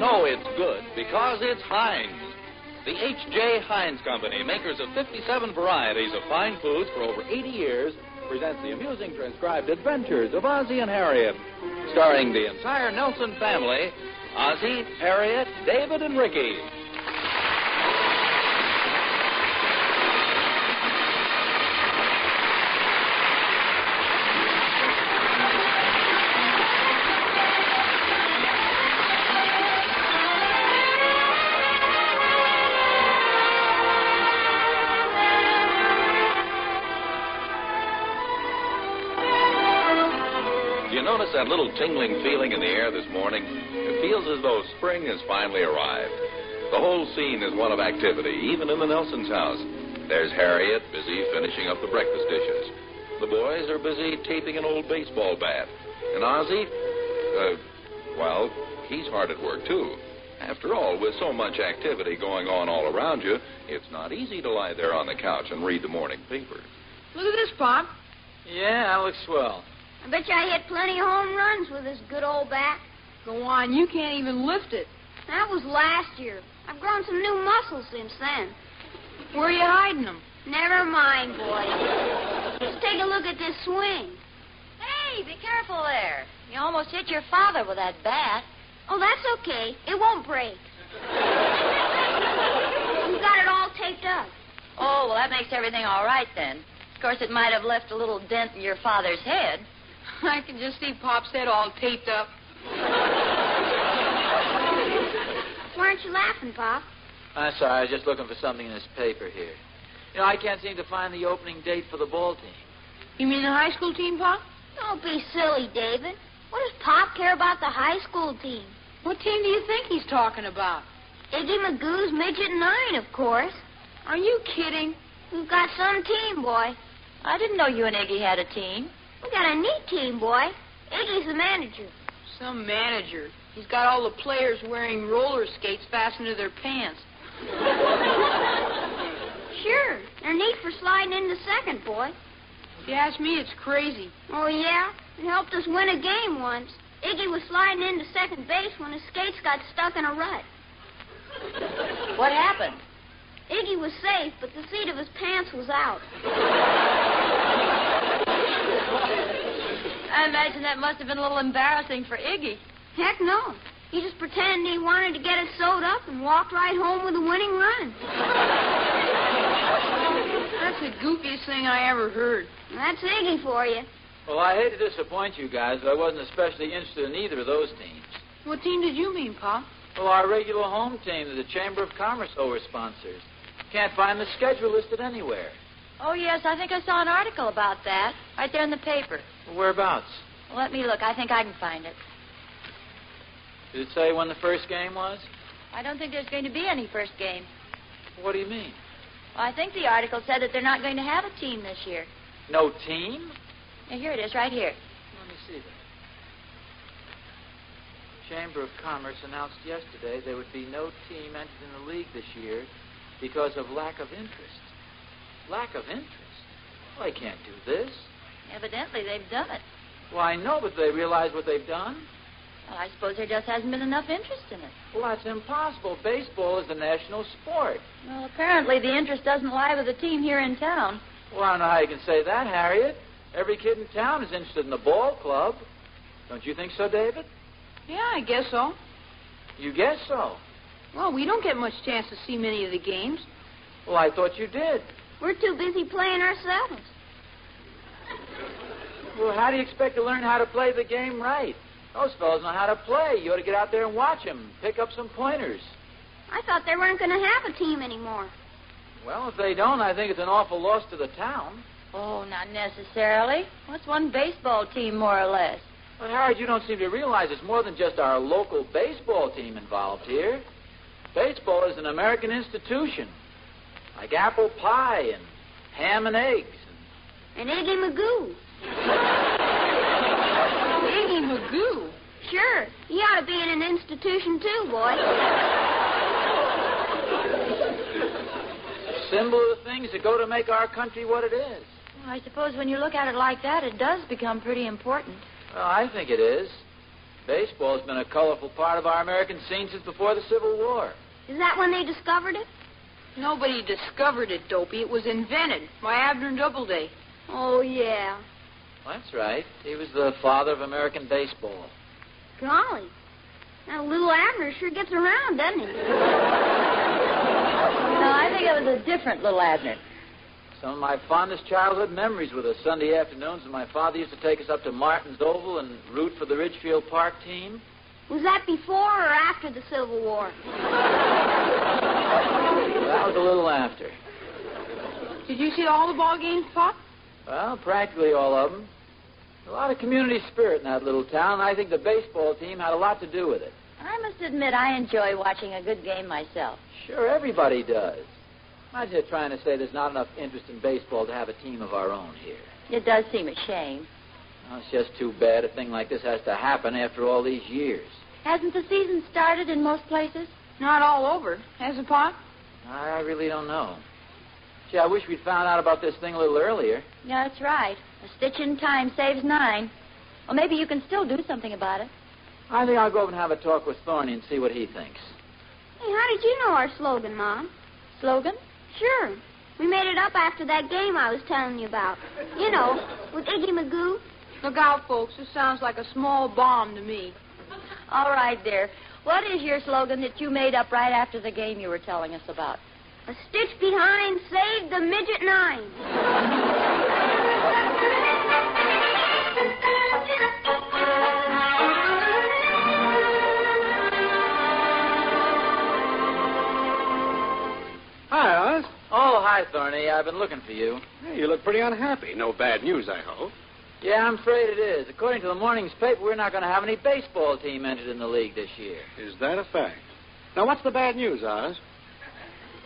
know it's good because it's Heinz. The H.J. Heinz Company, makers of 57 varieties of fine foods for over 80 years, presents the amusing transcribed adventures of Ozzie and Harriet, starring the entire Nelson family, Ozzie, Harriet, David, and Ricky. You notice that little tingling feeling in the air this morning? It feels as though spring has finally arrived. The whole scene is one of activity, even in the Nelsons' house. There's Harriet, busy finishing up the breakfast dishes. The boys are busy taping an old baseball bat. And Ozzie, well, he's hard at work, too. After all, with so much activity going on all around you, it's not easy to lie there on the couch and read the morning paper. Look at this, Pop. Yeah, that looks swell. I bet you I hit plenty of home runs with this good old bat. Go on, you can't even lift it. That was last year. I've grown some new muscles since then. Where are you hiding them? Never mind, boy. Just take a look at this swing. Hey, be careful there. You almost hit your father with that bat. Oh, that's okay. It won't break. We've got it all taped up. Oh, well, that makes everything all right then. Of course, it might have left a little dent in your father's head. I can just see Pop's head all taped up. Why aren't you laughing, Pop? I'm sorry, I was just looking for something in this paper here. You know, I can't seem to find the opening date for the ball team. You mean the high school team, Pop? Don't be silly, David. What does Pop care about the high school team? What team do you think he's talking about? Iggy Magoo's Midget 9, of course. Are you kidding? We've got some team, boy. I didn't know you and Iggy had a team. We got a neat team, boy. Iggy's the manager. Some manager. He's got all the players wearing roller skates fastened to their pants. Sure. They're neat for sliding into second, boy. If you ask me, it's crazy. Oh, yeah? It helped us win a game once. Iggy was sliding into second base when his skates got stuck in a rut. What happened? Iggy was safe, but the seat of his pants was out. I imagine that must have been a little embarrassing for Iggy. Heck no. He just pretended he wanted to get it sewed up and walked right home with a winning run. That's the goofiest thing I ever heard. That's Iggy for you. Well, I hate to disappoint you guys, but I wasn't especially interested in either of those teams. What team did you mean, Pop? Well, our regular home team that the Chamber of Commerce sponsors. Can't find the schedule listed anywhere. Oh, yes, I think I saw an article about that. Right there in the paper. Whereabouts? Well, let me look. I think I can find it. Did it say when the first game was? I don't think there's going to be any first game. What do you mean? Well, I think the article said that they're not going to have a team this year. No team? Now, here it is, right here. Let me see that. Chamber of Commerce announced yesterday there would be no team entered in the league this year because of lack of interest. Lack of interest? Well, they can't do this. Evidently, they've done it. Well, I know, but they realize what they've done? Well, I suppose there just hasn't been enough interest in it. Well, that's impossible. Baseball is the national sport. Well, apparently the interest doesn't lie with the team here in town. Well, I don't know how you can say that, Harriet. Every kid in town is interested in the ball club. Don't you think so, David? Yeah, I guess so. You guess so? Well, we don't get much chance to see many of the games. Well, I thought you did. We're too busy playing ourselves. Well, how do you expect to learn how to play the game right? Those fellows know how to play. You ought to get out there and watch them. Pick up some pointers. I thought they weren't going to have a team anymore. Well, if they don't, I think it's an awful loss to the town. Oh, not necessarily. What's one baseball team, more or less? But, Harriet, you don't seem to realize it's more than just our local baseball team involved here. Baseball is an American institution, like apple pie and ham and eggs. And Iggy Magoo. Iggy Magoo? Sure. He ought to be in an institution, too, boy. Symbol of the things that go to make our country what it is. Well, I suppose when you look at it like that, it does become pretty important. Well, I think it is. Baseball's been a colorful part of our American scene since before the Civil War. Is that when they discovered it? Nobody discovered it, Dopey. It was invented by Abner Doubleday. Oh, yeah. That's right. He was the father of American baseball. Golly. That little Abner sure gets around, doesn't he? No, I think it was a different little Abner. Some of my fondest childhood memories were the Sunday afternoons when my father used to take us up to Martin's Oval and root for the Ridgefield Park team. Was that before or after the Civil War? That was a little after. Did you see all the ball games, Pop? Well, practically all of them. A lot of community spirit in that little town, and I think the baseball team had a lot to do with it. I must admit I enjoy watching a good game myself. Sure, everybody does. Imagine you're trying to say there's not enough interest in baseball to have a team of our own here. It does seem a shame. Well, it's just too bad a thing like this has to happen after all these years. Hasn't the season started in most places? Not all over. Has it, Pop? I really don't know. Gee, I wish we'd found out about this thing a little earlier. Yeah, that's right. A stitch in time saves 9. Well, maybe you can still do something about it. I think I'll go over and have a talk with Thorny and see what he thinks. Hey, how did you know our slogan, Mom? Slogan? Sure. We made it up after that game I was telling you about. You know, with Iggy Magoo. Look out, folks. This sounds like a small bomb to me. All right, dear. What is your slogan that you made up right after the game you were telling us about? A stitch behind saved the midget 9. Hi, Oz. Oh, hi, Thorny. I've been looking for you. Hey, you look pretty unhappy. No bad news, I hope. Yeah, I'm afraid it is. According to the morning's paper, we're not going to have any baseball team entered in the league this year. Is that a fact? Now, what's the bad news, Oz?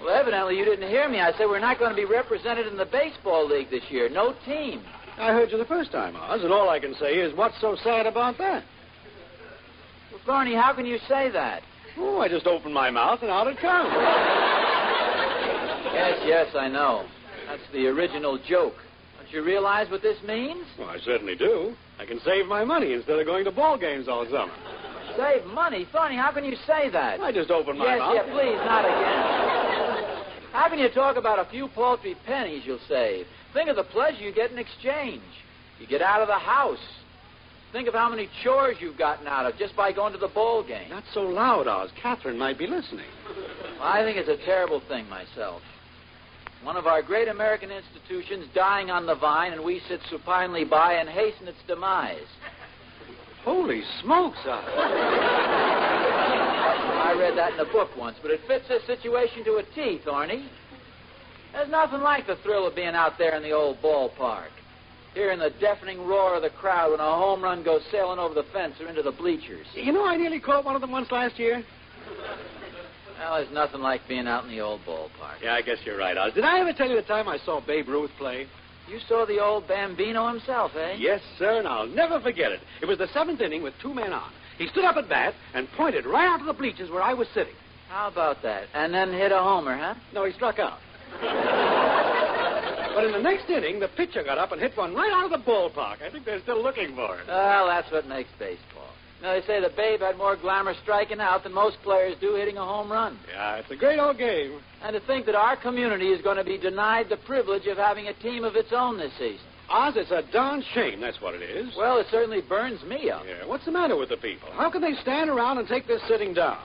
Well, evidently you didn't hear me. I said we're not going to be represented in the baseball league this year. No team. I heard you the first time, Oz, and all I can say is, what's so sad about that? Well, Thorny, how can you say that? Oh, I just opened my mouth and out it comes. Yes, I know. That's the original joke. Don't you realize what this means? Well, I certainly do. I can save my money instead of going to ball games all summer. Save money? Thorny, how can you say that? I just opened my mouth. Yes, please, not again. How can you talk about a few paltry pennies you'll save? Think of the pleasure you get in exchange. You get out of the house. Think of how many chores you've gotten out of just by going to the ball game. Not so loud, Oz. Catherine might be listening. Well, I think it's a terrible thing myself. One of our great American institutions dying on the vine, and we sit supinely by and hasten its demise. Holy smokes, Oz. I read that in a book once, but it fits this situation to a T, Thorny. There's nothing like the thrill of being out there in the old ballpark, hearing the deafening roar of the crowd when a home run goes sailing over the fence or into the bleachers. You know, I nearly caught one of them once last year. Well, there's nothing like being out in the old ballpark. Yeah, I guess you're right, Oz. Did I ever tell you the time I saw Babe Ruth play? You saw the old Bambino himself, eh? Yes, sir, and I'll never forget it. It was the 7th inning with 2 men on. He stood up at bat and pointed right out to the bleachers where I was sitting. How about that? And then hit a homer, huh? No, he struck out. But in the next inning, the pitcher got up and hit one right out of the ballpark. I think they're still looking for it. Well, that's what makes baseball. You know, they say the Babe had more glamour striking out than most players do hitting a home run. Yeah, it's a great old game. And to think that our community is going to be denied the privilege of having a team of its own this season. Oz, it's a darn shame, that's what it is. Well, it certainly burns me up. Yeah, what's the matter with the people? How can they stand around and take this sitting down?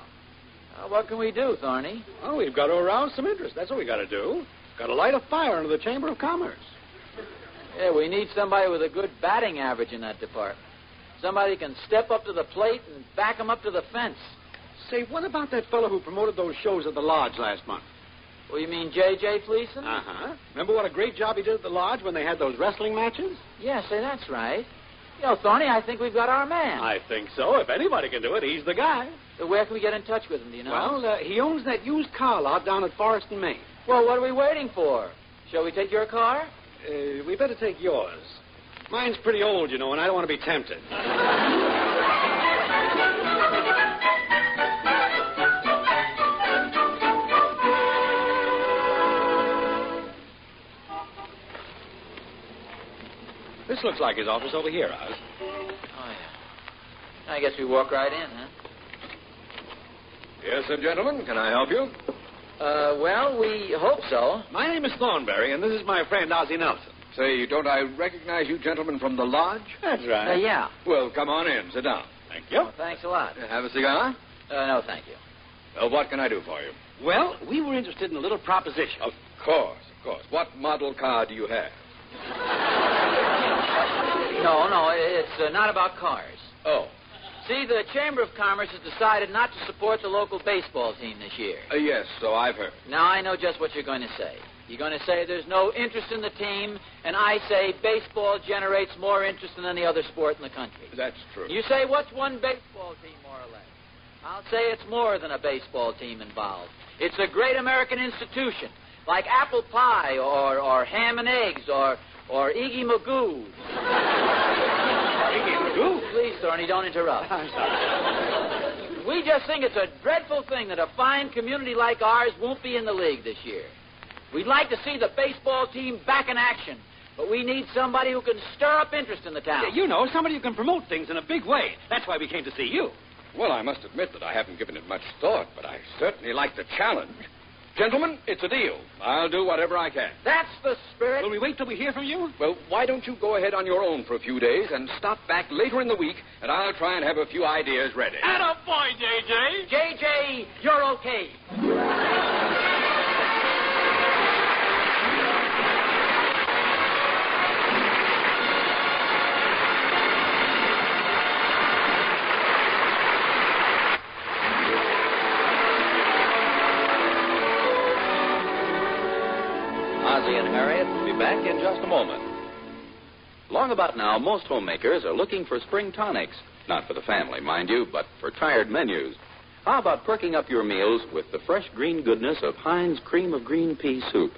What can we do, Thorny? Well, we've got to arouse some interest. That's what we got to do. Got to light a fire under the Chamber of Commerce. Yeah, we need somebody with a good batting average in that department. Somebody can step up to the plate and back them up to the fence. Say, what about that fellow who promoted those shows at the Lodge last month? Well, you mean J.J. Fleeson? Uh-huh. Remember what a great job he did at the Lodge when they had those wrestling matches? Yeah, say, that's right. You know, Thorny, I think we've got our man. I think so. If anybody can do it, he's the guy. So where can we get in touch with him, do you know? Well, he owns that used car lot down at Forest and Main. Well, what are we waiting for? Shall we take your car? We better take yours. Mine's pretty old, you know, and I don't want to be tempted. This looks like his office over here, Oz. Oh, yeah. I guess we walk right in, huh? Yes, sir, gentlemen. Can I help you? Well, we hope so. My name is Thornberry, and this is my friend Ozzie Nelson. Say, don't I recognize you gentlemen from the lodge? That's right. Yeah. Well, come on in. Sit down. Thank you. Well, thanks a lot. Have a cigar? No, thank you. Well, what can I do for you? Well, we were interested in a little proposition. Of course. What model car do you have? No, it's not about cars. Oh. See, the Chamber of Commerce has decided not to support the local baseball team this year. Yes, so I've heard. Now, I know just what you're going to say. You're going to say there's no interest in the team, and I say baseball generates more interest than any other sport in the country. That's true. You say, what's one baseball team, more or less? I'll say it's more than a baseball team involved. It's a great American institution, like apple pie or ham and eggs or Iggy Magoo. Iggy Magoo? Please, Thorny, don't interrupt. I'm sorry. We just think it's a dreadful thing that a fine community like ours won't be in the league this year. We'd like to see the baseball team back in action, but we need somebody who can stir up interest in the town. Yeah, you know, somebody who can promote things in a big way. That's why we came to see you. Well, I must admit that I haven't given it much thought, but I certainly like the challenge. Gentlemen, it's a deal. I'll do whatever I can. That's the spirit. Will we wait till we hear from you? Well, why don't you go ahead on your own for a few days and stop back later in the week, and I'll try and have a few ideas ready. Attaboy, J.J. JJ, you're okay. Ozzie and Harriet will be back in just a moment. Long about now, most homemakers are looking for spring tonics. Not for the family, mind you, but for tired menus. How about perking up your meals with the fresh green goodness of Heinz Cream of Green Pea Soup?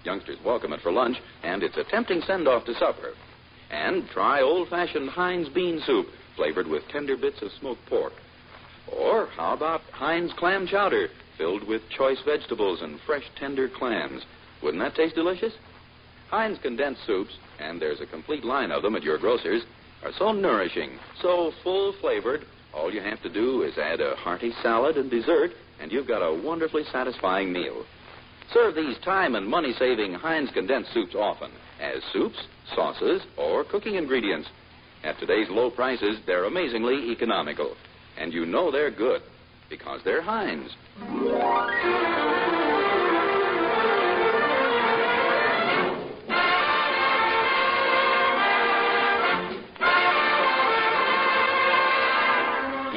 Youngsters welcome it for lunch, and it's a tempting send-off to supper. And try old-fashioned Heinz Bean Soup, flavored with tender bits of smoked pork. Or how about Heinz Clam Chowder, filled with choice vegetables and fresh, tender clams? Wouldn't that taste delicious? Heinz condensed soups, and there's a complete line of them at your grocer's, are so nourishing, so full-flavored, all you have to do is add a hearty salad and dessert, and you've got a wonderfully satisfying meal. Serve these time and money-saving Heinz condensed soups often, as soups, sauces, or cooking ingredients. At today's low prices, they're amazingly economical. And you know they're good, because they're Heinz.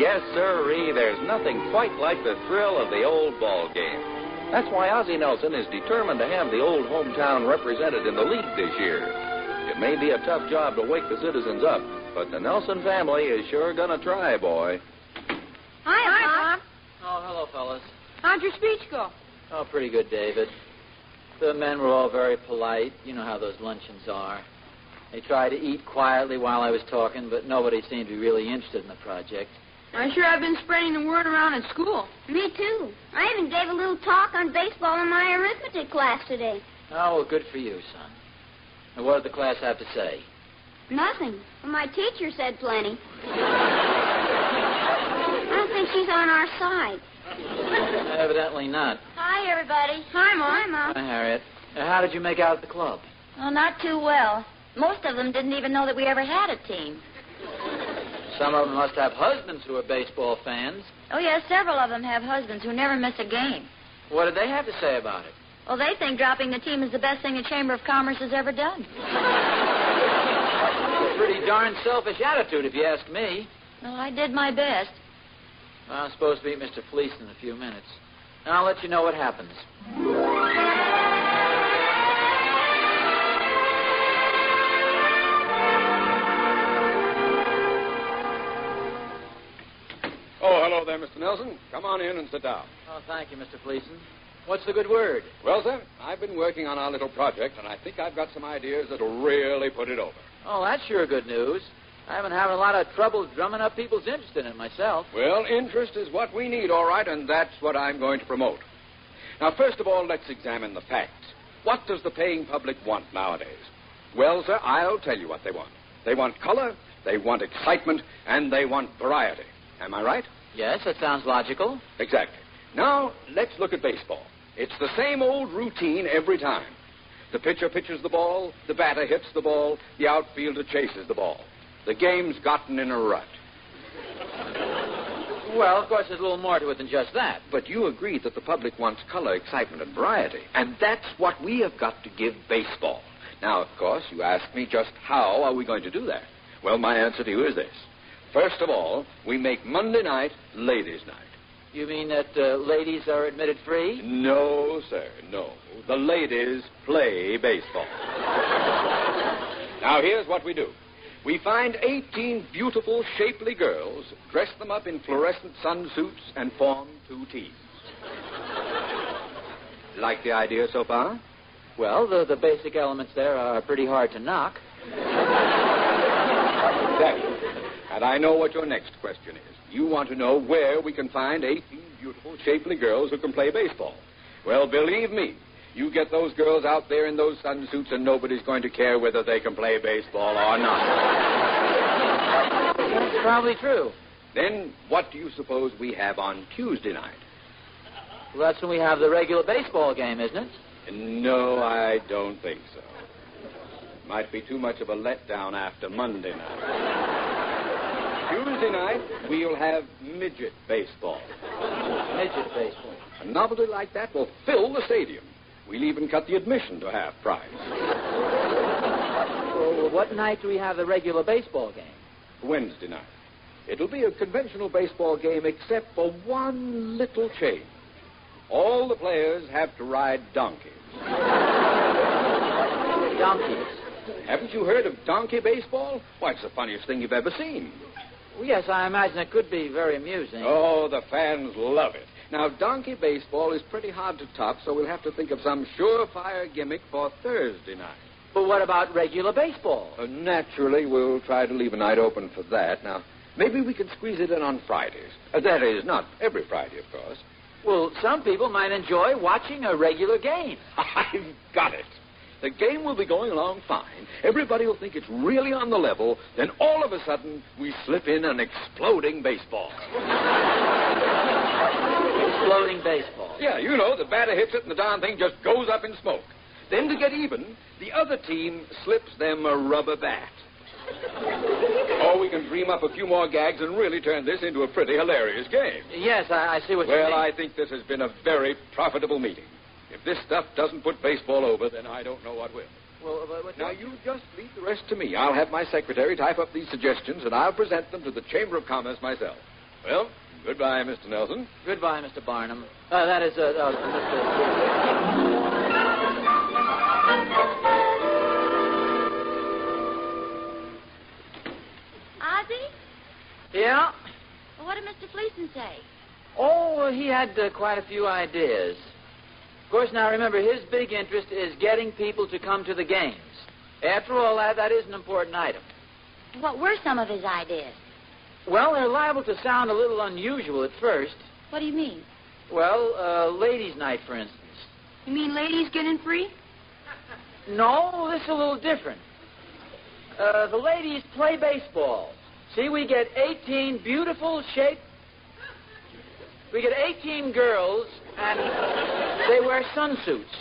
Yes, sirree, there's nothing quite like the thrill of the old ball game. That's why Ozzie Nelson is determined to have the old hometown represented in the league this year. It may be a tough job to wake the citizens up, but the Nelson family is sure gonna try, boy. Hi, Pop. Oh, hello, fellas. How'd your speech go? Oh, pretty good, David. The men were all very polite. You know how those luncheons are. They tried to eat quietly while I was talking, but nobody seemed to be really interested in the project. I sure have been spreading the word around at school. Me too. I even gave a little talk on baseball in my arithmetic class today. Oh, well, good for you, son. And what did the class have to say? Nothing. Well, my teacher said plenty. I don't think she's on our side. Evidently not. Hi, everybody. Hi, Mom. Hi, Mom. Hi, Harriet. How did you make out at the club? Well, not too well. Most of them didn't even know that we ever had a team. Some of them must have husbands who are baseball fans. Oh, yes, several of them have husbands who never miss a game. What did they have to say about it? Well, they think dropping the team is the best thing the Chamber of Commerce has ever done. A pretty darn selfish attitude, if you ask me. Well, I did my best. Well, I'm supposed to meet Mr. Fleece in a few minutes. And I'll let you know what happens. Oh, hello there, Mr. Nelson. Come on in and sit down. Oh, thank you, Mr. Fleeson. What's the good word? Well, sir, I've been working on our little project, and I think I've got some ideas that'll really put it over. Oh, that's sure good news. I've been having a lot of trouble drumming up people's interest in it myself. Well, interest is what we need, all right, and that's what I'm going to promote. Now, first of all, let's examine the facts. What does the paying public want nowadays? Well, sir, I'll tell you what they want. They want color, they want excitement, and they want variety. Am I right? Yes, that sounds logical. Exactly. Now, let's look at baseball. It's the same old routine every time. The pitcher pitches the ball, the batter hits the ball, the outfielder chases the ball. The game's gotten in a rut. Well, of course, there's a little more to it than just that. But you agree that the public wants color, excitement, and variety. And that's what we have got to give baseball. Now, of course, you ask me just how are we going to do that? Well, my answer to you is this. First of all, we make Monday night ladies' night. You mean that ladies are admitted free? No, sir, no. The ladies play baseball. Now, here's what we do. We find 18 beautiful, shapely girls, dress them up in fluorescent sunsuits, and form 2 teams. Like the idea so far? Well, the basic elements there are pretty hard to knock. Exactly. And I know what your next question is. You want to know where we can find 18 beautiful, shapely girls who can play baseball. Well, believe me, you get those girls out there in those sunsuits and nobody's going to care whether they can play baseball or not. That's probably true. Then what do you suppose we have on Tuesday night? Well, that's when we have the regular baseball game, isn't it? No, I don't think so. Might be too much of a letdown after Monday night. Tuesday night, we'll have midget baseball. Midget baseball. A novelty like that will fill the stadium. We'll even cut the admission to half price. Well, what night do we have the regular baseball game? Wednesday night. It'll be a conventional baseball game except for one little change. All the players have to ride donkeys. Donkeys? Haven't you heard of donkey baseball? Why, it's the funniest thing you've ever seen. Well, yes, I imagine it could be very amusing. Oh, the fans love it. Now, donkey baseball is pretty hard to top, so we'll have to think of some surefire gimmick for Thursday night. But what about regular baseball? Naturally, we'll try to leave a night open for that. Now, maybe we can squeeze it in on Fridays. That is, not every Friday, of course. Well, some people might enjoy watching a regular game. I've got it. The game will be going along fine. Everybody will think it's really on the level. Then all of a sudden, we slip in an exploding baseball. Exploding baseball? Yeah, you know, the batter hits it and the darn thing just goes up in smoke. Then to get even, the other team slips them a rubber bat. Or we can dream up a few more gags and really turn this into a pretty hilarious game. Yes, I see what you mean. Well, I think this has been a very profitable meeting. If this stuff doesn't put baseball over, then I don't know what will. Well, Now, you just leave the rest to me. I'll have my secretary type up these suggestions, and I'll present them to the Chamber of Commerce myself. Well, goodbye, Mr. Nelson. Goodbye, Mr. Barnum. That is, Mr. Ozzie? Yeah? Well, what did Mr. Fleeson say? Oh, he had quite a few ideas. Of course, now remember, his big interest is getting people to come to the games. After all, that is an important item. What were some of his ideas? Well, they're liable to sound a little unusual at first. What do you mean? Well, ladies' night, for instance. You mean ladies get in free? No, this is a little different. The ladies play baseball. See, we get 18 beautiful shaped... We get 18 girls, and they wear sunsuits.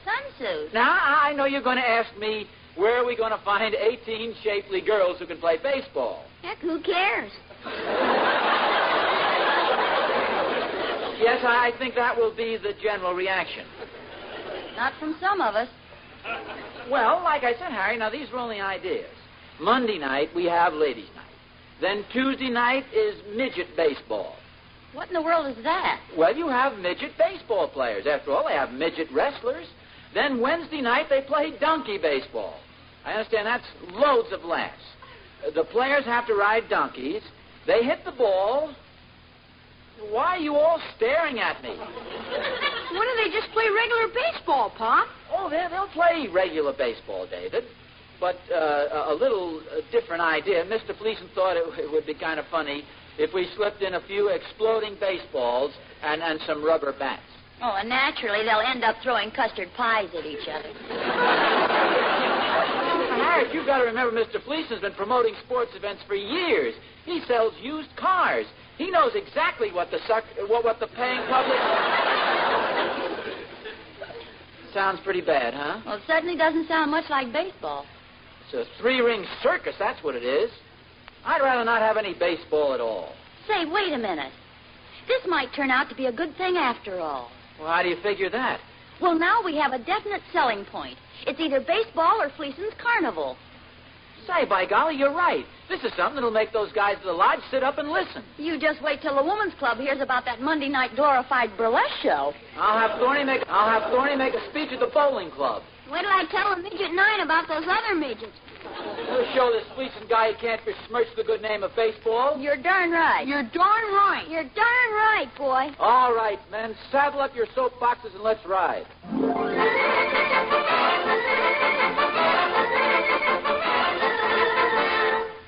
Sunsuits? Now, I know you're going to ask me, where are we going to find 18 shapely girls who can play baseball? Heck, who cares? Yes, I think that will be the general reaction. Not from some of us. Well, like I said, Harry, now these are only ideas. Monday night, we have ladies' night. Then Tuesday night is midget baseball. What in the world is that? Well, you have midget baseball players. After all, they have midget wrestlers. Then Wednesday night, they play donkey baseball. I understand that's loads of laughs. The players have to ride donkeys. They hit the ball. Why are you all staring at me? Why don't they just play regular baseball, Pop? Oh, they'll play regular baseball, David. But a little different idea. Mr. Fleeson thought it would be kind of funny if we slipped in a few exploding baseballs and some rubber bats. Oh, and naturally, they'll end up throwing custard pies at each other. Harry, you've got to remember Mr. Fleeson's been promoting sports events for years. He sells used cars. He knows exactly what the paying public... Sounds pretty bad, huh? Well, it certainly doesn't sound much like baseball. It's a three-ring circus, that's what it is. I'd rather not have any baseball at all. Say, wait a minute. This might turn out to be a good thing after all. Well, how do you figure that? Well, now we have a definite selling point. It's either baseball or Fleeson's carnival. Say, by golly, you're right. This is something that'll make those guys at the lodge sit up and listen. You just wait till the Woman's Club hears about that Monday night glorified burlesque show. I'll have Thorny make a speech at the bowling club. Wait till I tell a midget 9 about those other midgets. We'll show this Fleeson guy he can't besmirch the good name of baseball. You're darn right. You're darn right. You're darn right, boy. All right, men, saddle up your soapboxes and let's ride.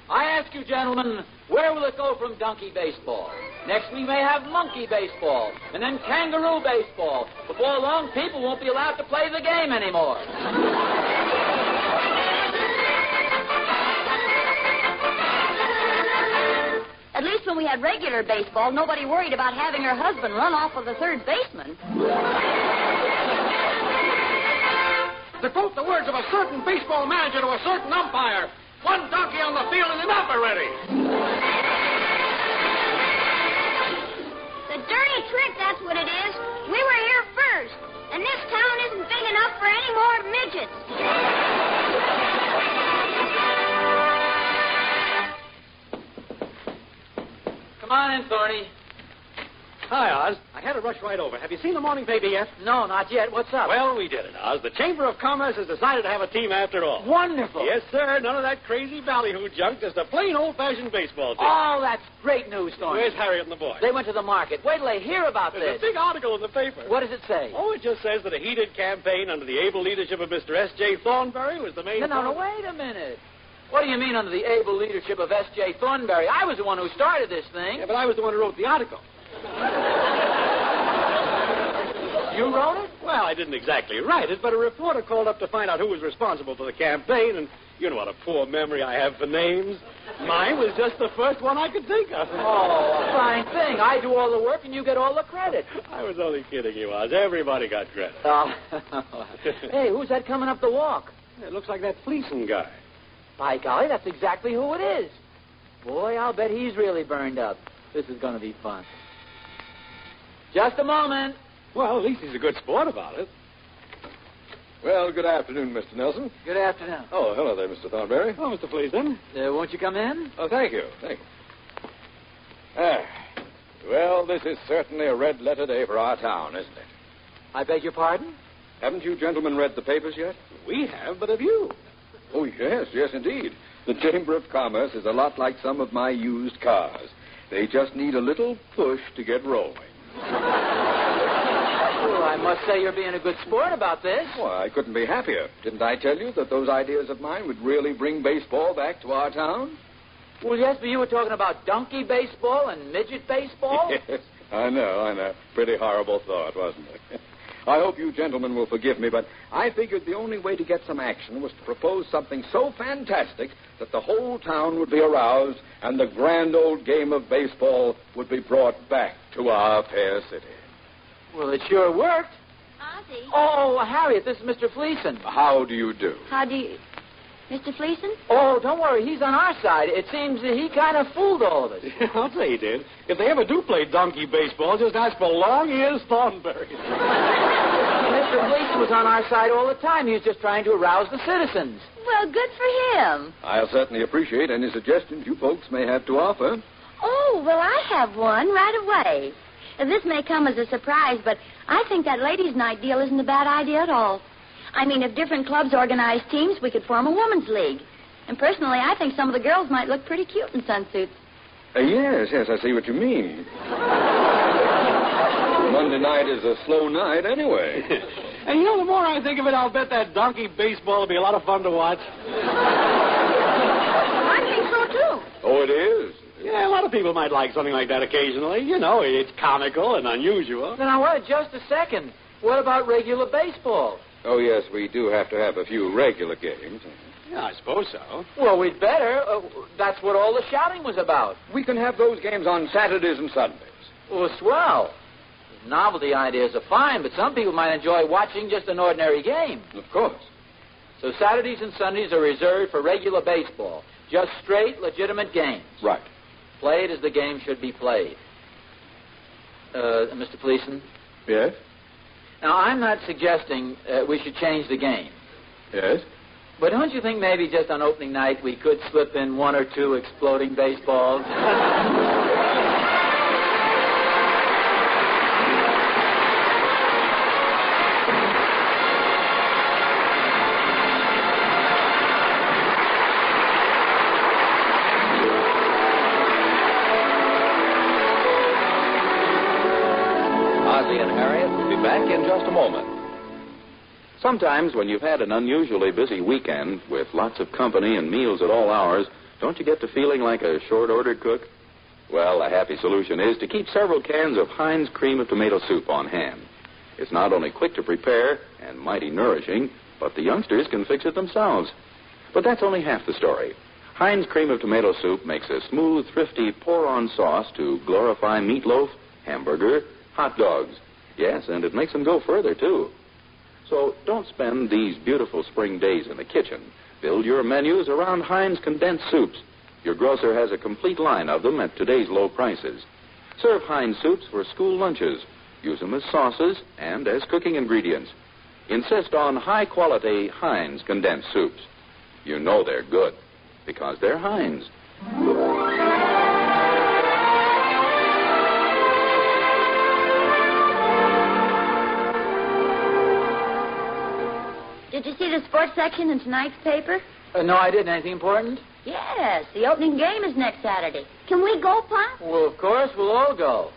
I ask you, gentlemen, where will it go from donkey baseball? Next we may have monkey baseball, and then kangaroo baseball. Before long, people won't be allowed to play the game anymore. At least when we had regular baseball, nobody worried about having her husband run off with the third baseman. To quote the words of a certain baseball manager to a certain umpire, one donkey on the field is enough already. The dirty trick, that's what it is. We were here first, and this town isn't big enough for any more midgets. Come on in, Thorny. Hi, Oz. I had to rush right over. Have you seen the morning paper yet? No, not yet. What's up? Well, we did it, Oz. The Chamber of Commerce has decided to have a team after all. Wonderful. Yes, sir. None of that crazy ballyhoo junk. Just a plain old-fashioned baseball team. Oh, that's great news, Thorny. Where's Harriet and the boys? They went to the market. Wait till they hear about There's this. a big article in the paper. What does it say? Oh, it just says that a heated campaign under the able leadership of Mr. S.J. Thornberry was the main... No, wait a minute. What do you mean under the able leadership of S.J. Thornberry? I was the one who started this thing. Yeah, but I was the one who wrote the article. You wrote it? Well, I didn't exactly write it, but a reporter called up to find out who was responsible for the campaign, and you know what a poor memory I have for names. Mine was just the first one I could think of. Oh, a fine thing. I do all the work and you get all the credit. I was only kidding you, Oz. Everybody got credit. Hey, who's that coming up the walk? It looks like that Fleeson guy. By golly, that's exactly who it is. Boy, I'll bet he's really burned up. This is going to be fun. Just a moment. Well, at least he's a good sport about it. Well, good afternoon, Mr. Nelson. Good afternoon. Oh, hello there, Mr. Thornberry. Oh, Mr. Fleeson. Won't you come in? Oh, thank you. Thank you. Well, this is certainly a red-letter day for our town, isn't it? I beg your pardon? Haven't you gentlemen read the papers yet? We have, but have you? Oh, yes, indeed. The Chamber of Commerce is a lot like some of my used cars. They just need a little push to get rolling. Well, I must say you're being a good sport about this. Well, I couldn't be happier. Didn't I tell you that those ideas of mine would really bring baseball back to our town? Well, yes, but you were talking about donkey baseball and midget baseball? Yes, I know. Pretty horrible thought, wasn't it? I hope you gentlemen will forgive me, but I figured the only way to get some action was to propose something so fantastic that the whole town would be aroused and the grand old game of baseball would be brought back to our fair city. Well, it sure worked. Ozzie. Oh, Harriet, this is Mr. Fleeson. How do you do? How do you... Mr. Fleeson? Oh, don't worry. He's on our side. It seems that he kind of fooled all of us. I'll say he did. If they ever do play donkey baseball, just ask for long-eared Thornberry. Mr. Fleeson was on our side all the time. He was just trying to arouse the citizens. Well, good for him. I'll certainly appreciate any suggestions you folks may have to offer. Oh, well, I have one right away. This may come as a surprise, but I think that ladies' night deal isn't a bad idea at all. I mean, if different clubs organized teams, we could form a women's league. And personally, I think some of the girls might look pretty cute in sunsuits. Yes, I see what you mean. Monday night is a slow night anyway. And the more I think of it, I'll bet that donkey baseball will be a lot of fun to watch. I think so, too. Oh, it is? Yeah, a lot of people might like something like that occasionally. You know, it's comical and unusual. Now, wait just a second. What about regular baseball? Oh, yes, we do have to have a few regular games. Yeah, I suppose so. Well, we'd better. That's what all the shouting was about. We can have those games on Saturdays and Sundays. Well, swell. Novelty ideas are fine, but some people might enjoy watching just an ordinary game. Of course. So Saturdays and Sundays are reserved for regular baseball. Just straight, legitimate games. Right. Played as the game should be played. Mr. Policeman? Yes? Now, I'm not suggesting we should change the game. Yes? But don't you think maybe just on opening night we could slip in one or two exploding baseballs? Ozzie and Harriet will be back in just a moment. Sometimes when you've had an unusually busy weekend with lots of company and meals at all hours, don't you get to feeling like a short-ordered cook? Well, a happy solution is to keep several cans of Heinz cream of tomato soup on hand. It's not only quick to prepare and mighty nourishing, but the youngsters can fix it themselves. But that's only half the story. Heinz cream of tomato soup makes a smooth, thrifty, pour-on sauce to glorify meatloaf, hamburger, hot dogs. Yes, and it makes them go further, too. So don't spend these beautiful spring days in the kitchen. Build your menus around Heinz condensed soups. Your grocer has a complete line of them at today's low prices. Serve Heinz soups for school lunches. Use them as sauces and as cooking ingredients. Insist on high-quality Heinz condensed soups. You know they're good because they're Heinz. Did you see the sports section in tonight's paper? No, I didn't. Anything important? Yes, the opening game is next Saturday. Can we go, Pop? Well, of course, we'll all go.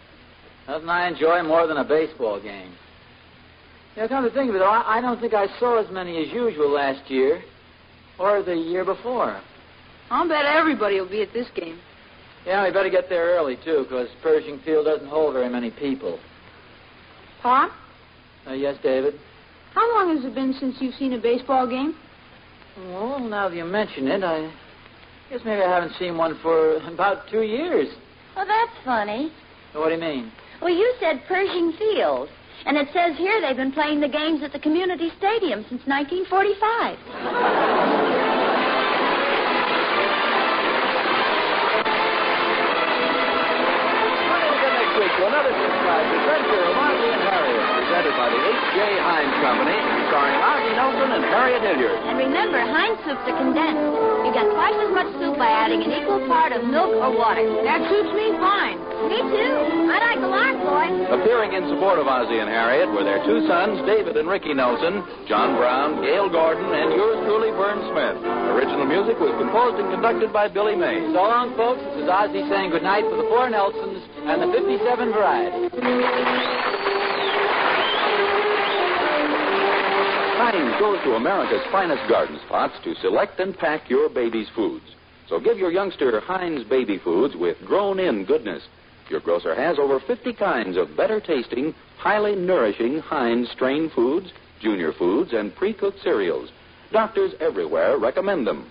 Nothing I enjoy more than a baseball game. Yeah, come to think of it, though, I don't think I saw as many as usual last year or the year before. I'll bet everybody will be at this game. Yeah, we better get there early, too, because Pershing Field doesn't hold very many people. Pop, Yes, David? how long has it been since you've seen a baseball game? Well, now that you mention it, I guess maybe I haven't seen one for about 2 years. Well, that's funny. What do you mean? Well, you said Pershing Field. And it says here they've been playing the games at the community stadium since 1945. To another surprise adventure of Ozzie and Harriet, presented by the H.J. Heinz Company, starring Ozzie Nelson and Harriet Hilliard. And remember, Heinz soups are condensed. You get twice as much soup by adding an equal part of milk or water. That suits me fine. Me too. I like a lot, boy. Appearing in support of Ozzie and Harriet were their two sons, David and Ricky Nelson, John Brown, Gail Gordon, and yours truly, Vern Smith. Original music was composed and conducted by Billy May. So long, folks. This is Ozzie saying goodnight for the 4 Nelsons and the 57 variety. Heinz goes to America's finest garden spots to select and pack your baby's foods. So give your youngster Heinz baby foods with grown-in goodness. Your grocer has over 50 kinds of better-tasting, highly nourishing Heinz strain foods, junior foods, and pre-cooked cereals. Doctors everywhere recommend them.